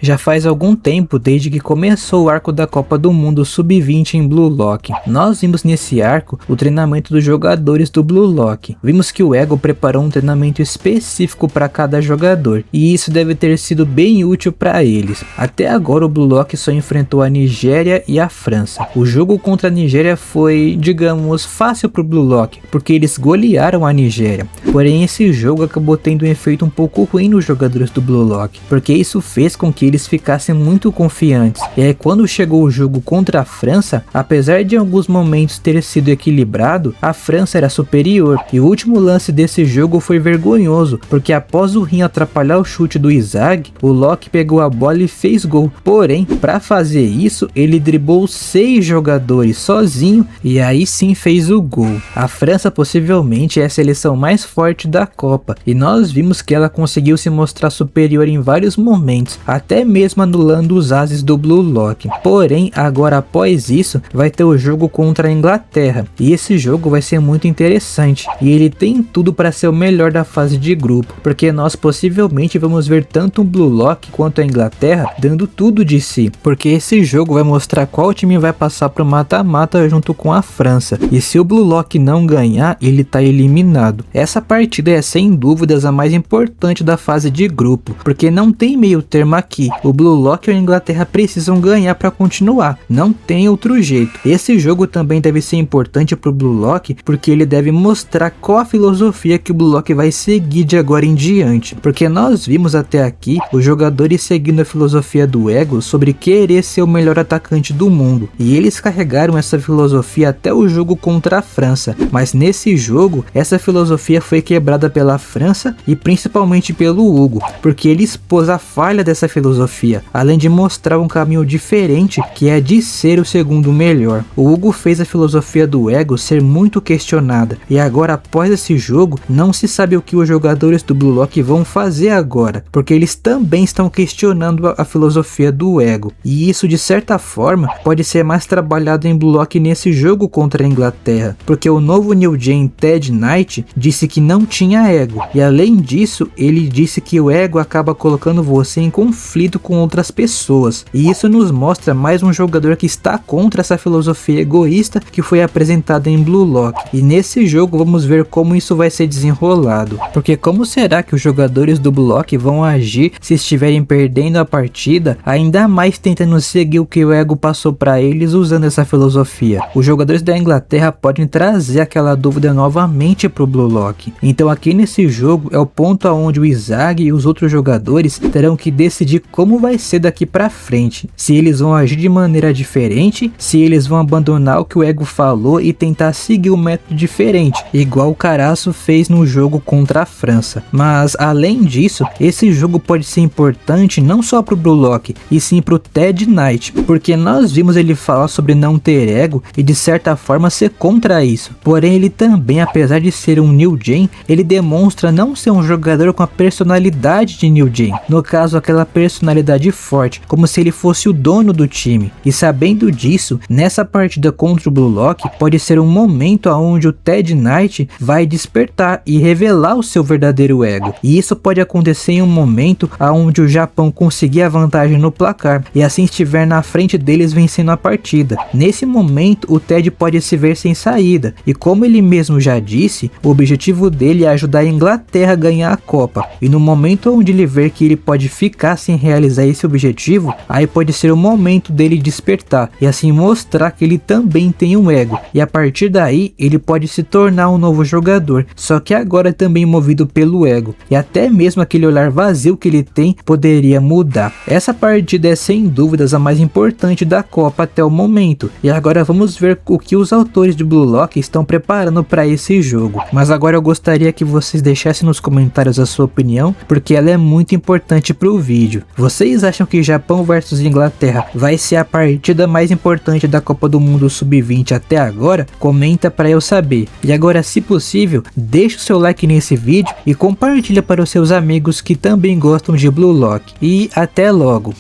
Já faz algum tempo desde que começou o arco da Copa do Mundo Sub-20 em Blue Lock. Nós vimos nesse arco o treinamento dos jogadores do Blue Lock. Vimos que o Ego preparou um treinamento específico para cada jogador, e isso deve ter sido bem útil para eles. Até agora o Blue Lock só enfrentou a Nigéria e a França. O jogo contra a Nigéria foi, digamos, fácil para o Blue Lock, porque eles golearam a Nigéria. Porém esse jogo acabou tendo um efeito um pouco ruim nos jogadores do Blue Lock, porque isso fez com que eles ficassem muito confiantes. E aí quando chegou o jogo contra a França, apesar de em alguns momentos ter sido equilibrado, a França era superior. E o último lance desse jogo foi vergonhoso, porque após o Rin atrapalhar o chute do Isaac, o Lock pegou a bola e fez gol. Porém, para fazer isso, ele driblou 6 jogadores sozinho e aí sim fez o gol. A França possivelmente é a seleção mais forte da Copa, e nós vimos que ela conseguiu se mostrar superior em vários momentos, até mesmo anulando os ases do Blue Lock. Porém, agora após isso, vai ter o jogo contra a Inglaterra, e esse jogo vai ser muito interessante, e ele tem tudo para ser o melhor da fase de grupo, porque nós possivelmente vamos ver tanto o Blue Lock quanto a Inglaterra dando tudo de si, porque esse jogo vai mostrar qual time vai passar pro mata-mata junto com a França, e se o Blue Lock não ganhar, ele tá eliminado. Essa partida é sem dúvidas a mais importante da fase de grupo, porque não tem meio termo aqui. O Blue Lock e a Inglaterra precisam ganhar para continuar, não tem outro jeito. Esse jogo também deve ser importante pro Blue Lock, porque ele deve mostrar qual a filosofia que o Blue Lock vai seguir de agora em diante, porque nós vimos até aqui os jogadores seguindo a filosofia do Ego sobre querer ser o melhor atacante do mundo, e eles carregaram essa filosofia até o jogo contra a França, mas nesse jogo essa filosofia foi quebrada pela França e principalmente pelo Hugo, porque ele expôs a falha dessa filosofia, além de mostrar um caminho diferente, que é de ser o segundo melhor. O Hugo fez a filosofia do Ego ser muito questionada, e agora após esse jogo não se sabe o que os jogadores do Blue Lock vão fazer agora, porque eles também estão questionando a filosofia do Ego, e isso de certa forma pode ser mais trabalhado em Blue Lock nesse jogo contra a Inglaterra, porque o novo New Gen Ted Knight disse que não tinha ego, e além disso ele disse que o ego acaba colocando você em conflito com outras pessoas, e isso nos mostra mais um jogador que está contra essa filosofia egoísta que foi apresentada em Blue Lock, e nesse jogo vamos ver como isso vai ser desenrolado, porque como será que os jogadores do Blue Lock vão agir se estiverem perdendo a partida, ainda mais tentando seguir o que o ego passou para eles usando essa filosofia. Os jogadores da Inglaterra podem trazer aquela dúvida novamente pro Blue Lock, então aqui nesse jogo é o ponto aonde o Isaac e os outros jogadores terão que decidir como vai ser daqui para frente, se eles vão agir de maneira diferente, se eles vão abandonar o que o ego falou e tentar seguir um método diferente, igual o Caraço fez no jogo contra a França. Mas além disso, esse jogo pode ser importante não só pro Blue Lock, e sim pro Ted Knight, porque nós vimos ele falar sobre não ter ego e de certa forma ser contra isso, porém ele também, apesar de ser um New Gen, ele demonstra não ser um jogador com a personalidade de New Gen, no caso aquela personalidade forte, como se ele fosse o dono do time, e sabendo disso, nessa partida contra o Blue Lock, pode ser um momento onde o Ted Knight vai despertar e revelar o seu verdadeiro ego, e isso pode acontecer em um momento onde o Japão conseguir a vantagem no placar, e assim estiver na frente deles vencendo a partida. Nesse momento, o Ted pode se ver sem saída, e como ele mesmo já disse, o objetivo dele é ajudar a Inglaterra a ganhar a Copa, e no momento onde ele ver que ele pode ficar sem realizar esse objetivo, aí pode ser o momento dele despertar, e assim mostrar que ele também tem um ego, e a partir daí ele pode se tornar um novo jogador, só que agora também movido pelo ego, e até mesmo aquele olhar vazio que ele tem poderia mudar. Essa partida é sem dúvidas a mais importante da Copa até o momento, e agora vamos ver o que os autores de Blue Lock estão preparando para esse jogo. Mas agora eu gostaria que vocês deixassem nos comentários a sua opinião, porque ela é muito importante para o vídeo. Vocês acham que Japão versus Inglaterra vai ser a partida mais importante da Copa do Mundo Sub-20 até agora? Comenta para eu saber. E agora, se possível, deixa o seu like nesse vídeo e compartilha para os seus amigos que também gostam de Blue Lock. E até logo!